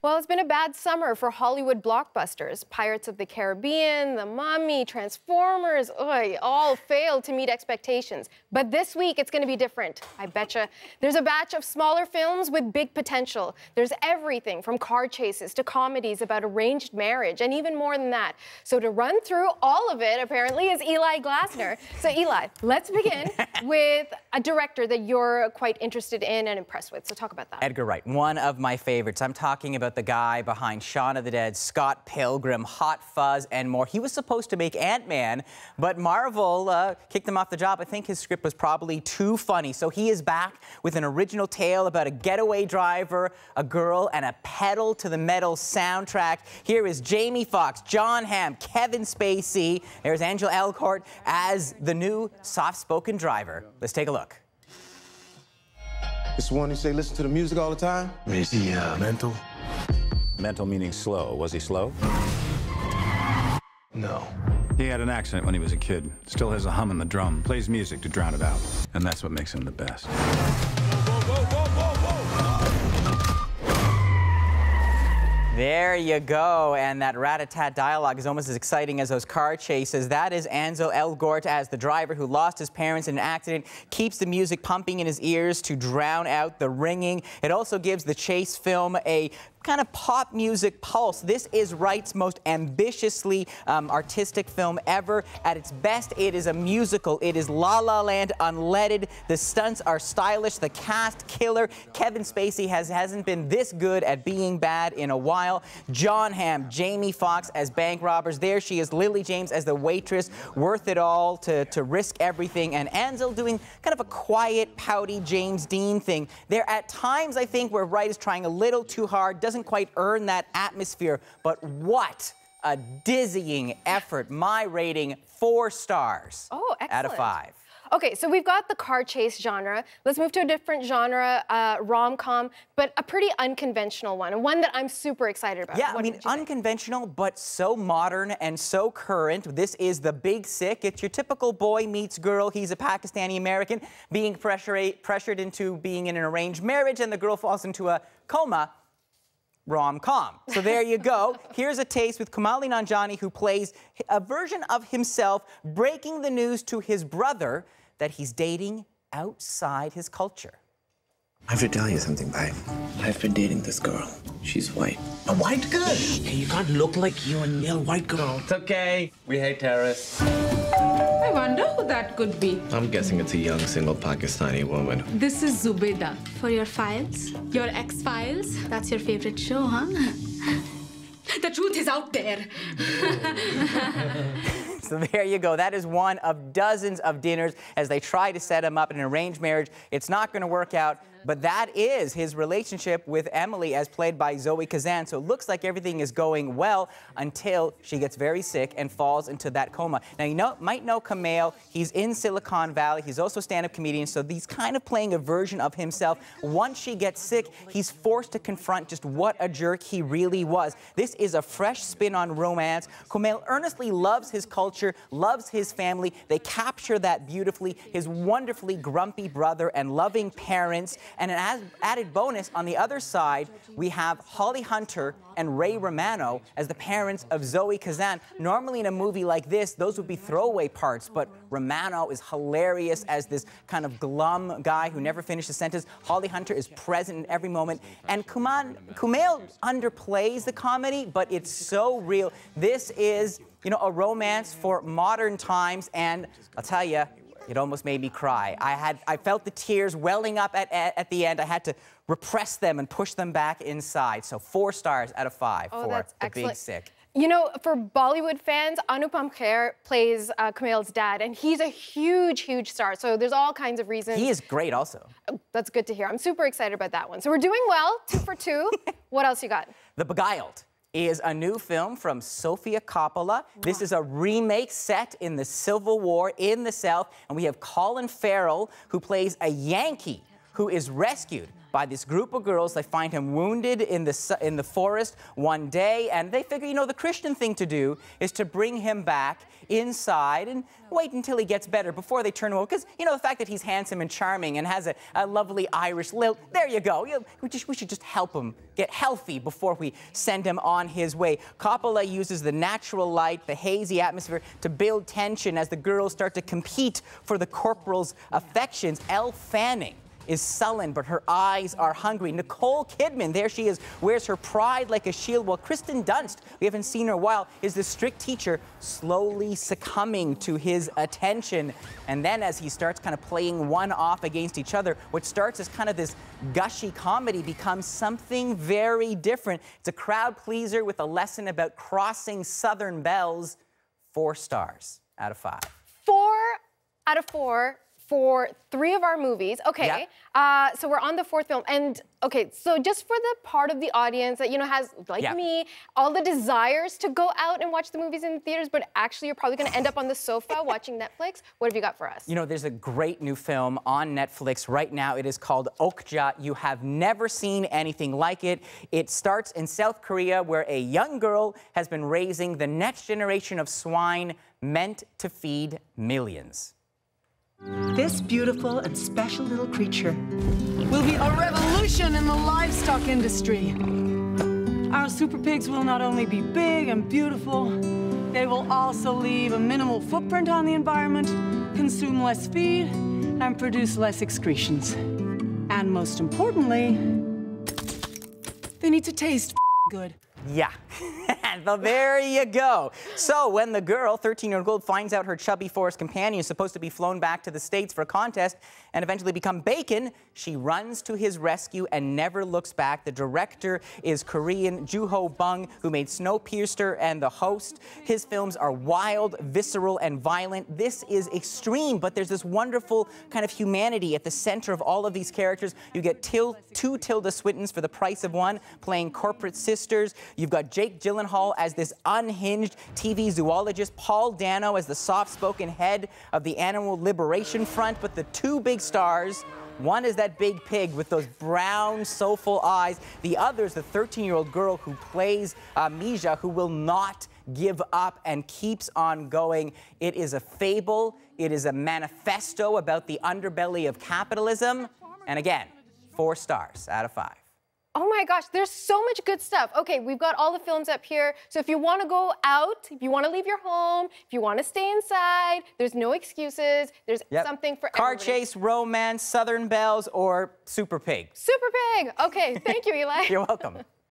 Well, it's been a bad summer for Hollywood blockbusters. Pirates of the Caribbean, The Mummy, Transformers, all failed to meet expectations. But this week, it's going to be different, I betcha. There's a batch of smaller films with big potential. There's everything from car chases to comedies about arranged marriage, and even more than that. So to run through all of it, apparently, is Eli Glasner. So Eli, let's begin with a director that you're quite interested in and impressed with. So talk about that. Edgar Wright, one of my favorites. I'm talking about the guy behind Shaun of the Dead, Scott Pilgrim, Hot Fuzz, and more. He was supposed to make Ant-Man, but Marvel kicked him off the job. I think his script was probably too funny. So he is back with an original tale about a getaway driver, a girl, and a pedal-to-the-metal soundtrack. Here is Jamie Foxx, John Hamm, Kevin Spacey. There's Angela Elgort as the new soft-spoken driver. Let's take a look. It's the one who say listen to the music all the time? Is he mental? Mental meaning slow. Was he slow? No. He had an accident when he was a kid. Still has a hum in the drum. Plays music to drown it out. And that's what makes him the best. There you go, and that rat-a-tat dialogue is almost as exciting as those car chases. That is Angela Elgort as the driver who lost his parents in an accident, keeps the music pumping in his ears to drown out the ringing. It also gives the chase film a kind of pop music pulse. This is Wright's most ambitiously artistic film ever. At its best, it is a musical. It is La La Land unleaded. The stunts are stylish. The cast killer. Kevin Spacey hasn't been this good at being bad in a while. John Hamm, Jamie Foxx as bank robbers. There she is, Lily James as the waitress. Worth it all to risk everything. And Ansel doing kind of a quiet, pouty James Dean thing. There at times, I think, where Wright is trying a little too hard, doesn't quite earn that atmosphere, but what a dizzying effort. My rating, 4 stars out of 5. Okay, so we've got the car chase genre. Let's move to a different genre, rom-com, but a pretty unconventional one, and one that I'm super excited about. Yeah, I mean, unconventional, but so modern and so current. This is The Big Sick. It's your typical boy meets girl. He's a Pakistani-American being pressured into being in an arranged marriage, and the girl falls into a coma. Rom-com. So there you go. Here's a taste with Kamali Nanjiani, who plays a version of himself breaking the news to his brother that he's dating outside his culture. I have to tell you something, babe. I've been dating this girl. She's white. A white girl? Hey, you can't look like you and yell white girl. It's okay. We hate terrorists. I wonder who that could be. I'm guessing it's a young, single Pakistani woman. This is Zubeda. For your files, your X-Files. That's your favorite show, huh? The truth is out there. So there you go. That is one of dozens of dinners as they try to set him up in an arranged marriage. It's not going to work out, but that is his relationship with Emily as played by Zoe Kazan. So it looks like everything is going well until she gets very sick and falls into that coma. Now, you might know Kumail. He's in Silicon Valley. He's also a stand-up comedian, so he's kind of playing a version of himself. Once she gets sick, he's forced to confront just what a jerk he really was. This is a fresh spin on romance. Kumail earnestly loves his culture, loves his family. They capture that beautifully. His wonderfully grumpy brother and loving parents. And an added bonus, on the other side, we have Holly Hunter and Ray Romano as the parents of Zoe Kazan. Normally in a movie like this, those would be throwaway parts, but Romano is hilarious as this kind of glum guy who never finished a sentence. Holly Hunter is present in every moment. And Kumail underplays the comedy, but it's so real. This is, you know, a romance for modern times, and I'll tell you, it almost made me cry. I felt the tears welling up at the end. I had to repress them and push them back inside. So 4 stars out of 5 for The Big Sick. You know, for Bollywood fans, Anupam Kher plays Kumail's dad, and he's a huge, huge star. So there's all kinds of reasons. He is great also. That's good to hear. I'm super excited about that one. So we're doing well, 2 for 2. What else you got? The Beguiled is a new film from Sofia Coppola. This is a remake set in the Civil War in the South, and we have Colin Farrell, who plays a Yankee who is rescued by this group of girls. They find him wounded in the forest one day, and they figure, you know, the Christian thing to do is to bring him back inside and wait until he gets better before they turn him over. Because, you know, the fact that he's handsome and charming and has a lovely Irish lilt, there you go. We should just help him get healthy before we send him on his way. Coppola uses the natural light, the hazy atmosphere to build tension as the girls start to compete for the corporal's affections. Elle Fanning is sullen, but her eyes are hungry. Nicole Kidman, there she is, wears her pride like a shield, while Kristen Dunst, we haven't seen her in a while, is the strict teacher slowly succumbing to his attention. And then as he starts kind of playing one off against each other, what starts as kind of this gushy comedy becomes something very different. It's a crowd pleaser with a lesson about crossing Southern belles. 4 stars out of 5. 4 out of 4 for 3 of our movies. Okay, so we're on the 4th film. And okay, so just for the part of the audience that, you know, has, like me, all the desires to go out and watch the movies in the theaters, but actually you're probably gonna end up on the sofa watching Netflix, what have you got for us? You know, there's a great new film on Netflix right now. It is called Okja. You have never seen anything like it. It starts in South Korea, where a young girl has been raising the next generation of swine meant to feed millions. This beautiful and special little creature will be a revolution in the livestock industry. Our super pigs will not only be big and beautiful, they will also leave a minimal footprint on the environment, consume less feed, and produce less excretions. And most importantly, they need to taste good. Yeah, well, there you go. So when the girl, 13-year-old girl, finds out her chubby forest companion is supposed to be flown back to the States for a contest and eventually become bacon, she runs to his rescue and never looks back. The director is Korean Joo-ho Bung, who made Snowpiercer and The Host. His films are wild, visceral, and violent. This is extreme, but there's this wonderful kind of humanity at the center of all of these characters. You get 2 Tilda Swintons for the price of 1, playing corporate sisters. You've got Jake Gyllenhaal as this unhinged TV zoologist, Paul Dano as the soft-spoken head of the Animal Liberation Front, but the 2 big stars, one is that big pig with those brown, soulful eyes. The other is the 13-year-old girl who plays Mija, who will not give up and keeps on going. It is a fable. It is a manifesto about the underbelly of capitalism. And again, 4 stars out of 5. Oh my gosh, there's so much good stuff. Okay, we've got all the films up here. So if you want to go out, if you want to leave your home, if you want to stay inside, there's no excuses. There's something for Car everybody. chase, romance, Southern belles, or Super Pig. Super Pig. Okay, thank you, Eli. You're welcome.